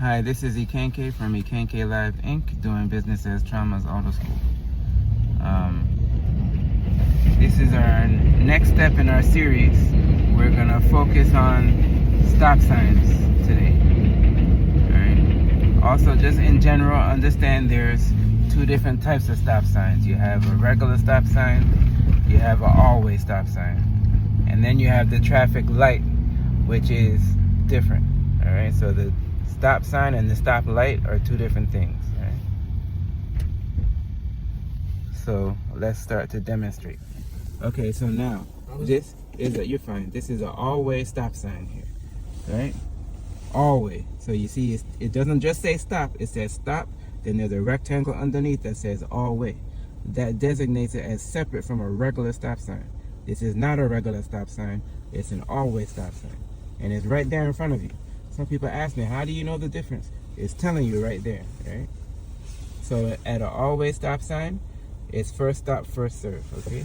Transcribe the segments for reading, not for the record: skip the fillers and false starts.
Hi, this is Ikanke from IkankeLive Inc. doing business as Tramas Auto School. This is our next step in our series. We're going to focus on stop signs today. Alright. Also, just in general, understand there's two different types of stop signs. You have a regular stop sign, you have an always stop sign, and then you have the traffic light, which is different. Alright, so the stop sign and the stop light are two different things. Right? So let's start to demonstrate. Okay, so now this is you're fine. This is an always stop sign here, right? Always. So you see, it doesn't just say stop. It says stop. Then there's a rectangle underneath that says always. That designates it as separate from a regular stop sign. This is not a regular stop sign. It's an always stop sign, and it's right there in front of you. Some people ask me, how do you know the difference? It's telling you right there, right? So at an always stop sign, it's first stop, first serve, okay?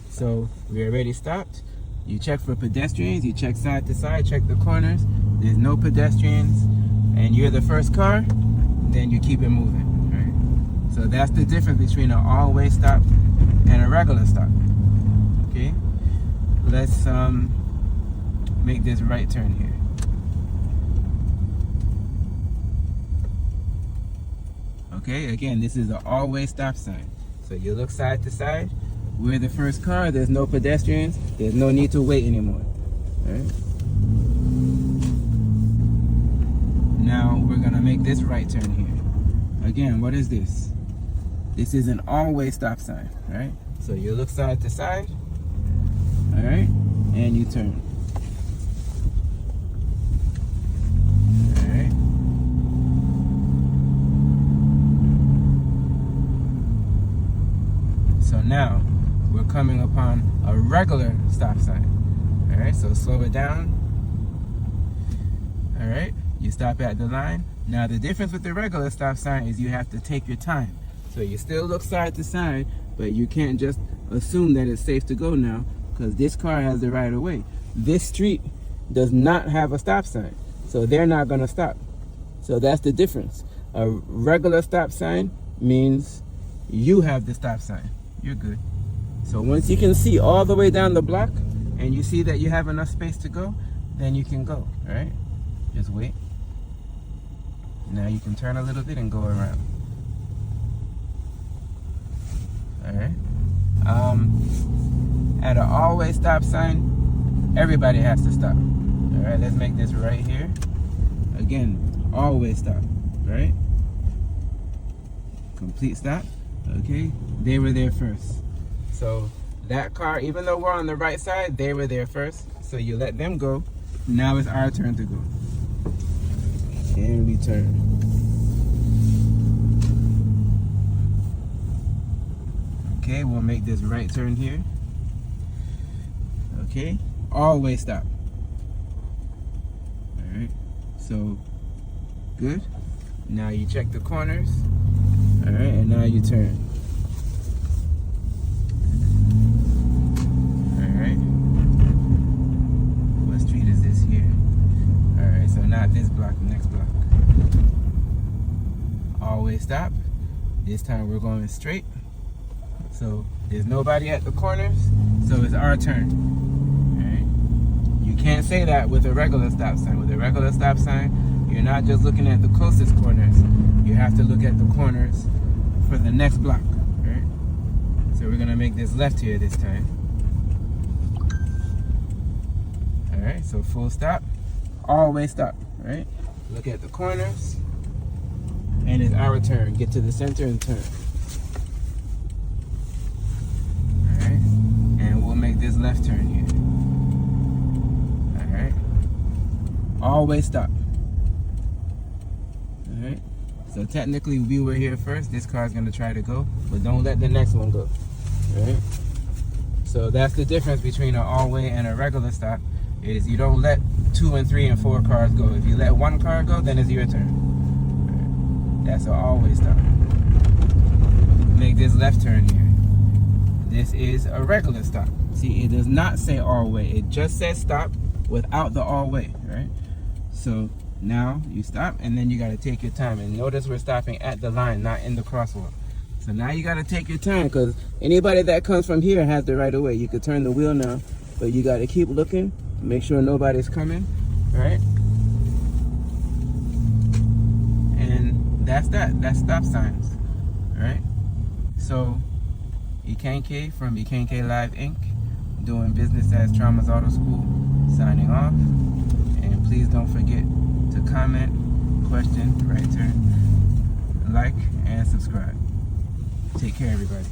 So we already stopped. You check for pedestrians, you check side to side, check the corners. There's no pedestrians, and you're the first car, then you keep it moving, right? So that's the difference between an always stop and a regular stop, okay? Let's make this right turn here. Okay, again, this is an always stop sign. So you look side to side. We're the first car. There's no pedestrians. There's no need to wait anymore. All right. Now we're going to make this right turn here. Again, what is this? This is an always stop sign. Right? So you look side to side. All right. And you turn. Now we're coming upon a regular stop sign. All right, so slow it down. All right, you stop at the line. Now the difference with the regular stop sign is you have to take your time. So you still look side to side, but you can't just assume that it's safe to go now because this car has the right of way. This street does not have a stop sign, so they're not going to stop. So that's the difference. A regular stop sign means you have the stop sign. You're good. So once you can see all the way down the block and you see that you have enough space to go, then you can go, all right? Just wait. Now you can turn a little bit and go around. All right. At an always stop sign, everybody has to stop. All right, let's make this right here. Again, always stop, right? Complete stop. Okay, they were there first. So that car, even though we're on the right side, they were there first. So you let them go. Now it's our turn to go. And we turn. Okay, we'll make this right turn here. Okay, always stop. All right, so good. Now you check the corners. All right, and now you turn. All right. What street is this here? All right, so not this block, the next block. Always stop. This time we're going straight. So there's nobody at the corners, so it's our turn. All right. You can't say that with a regular stop sign. With a regular stop sign, you're not just looking at the closest corners. You have to look at the corners for the next block, right? So we're gonna make this left here this time. All right, so full stop, always stop, right? Look at the corners, and it's our turn. Get to the center and turn. All right, and we'll make this left turn here. All right, always stop. All right. So technically we were here first. This car's gonna try to go, but don't let the next one go, right? So that's the difference between an all-way and a regular stop, is you don't let 2 and 3 and 4 cars go. If you let one car go, then it's your turn. Right? That's an all-way stop. Make this left turn here. This is a regular stop. See, it does not say all-way. It just says stop without the all-way, right? So Now you stop, and then you got to take your time. And notice we're stopping at the line, not in the crosswalk. So now you got to take your time, because anybody that comes from here has the right of way. You could turn the wheel now, but you got to keep looking, make sure nobody's coming, right? And that's stop signs, right? So Ikanke from IkankeLive Inc., doing business as Tramas Auto School, signing off. And please don't forget to comment, question, right turn, like, and subscribe. Take care, everybody.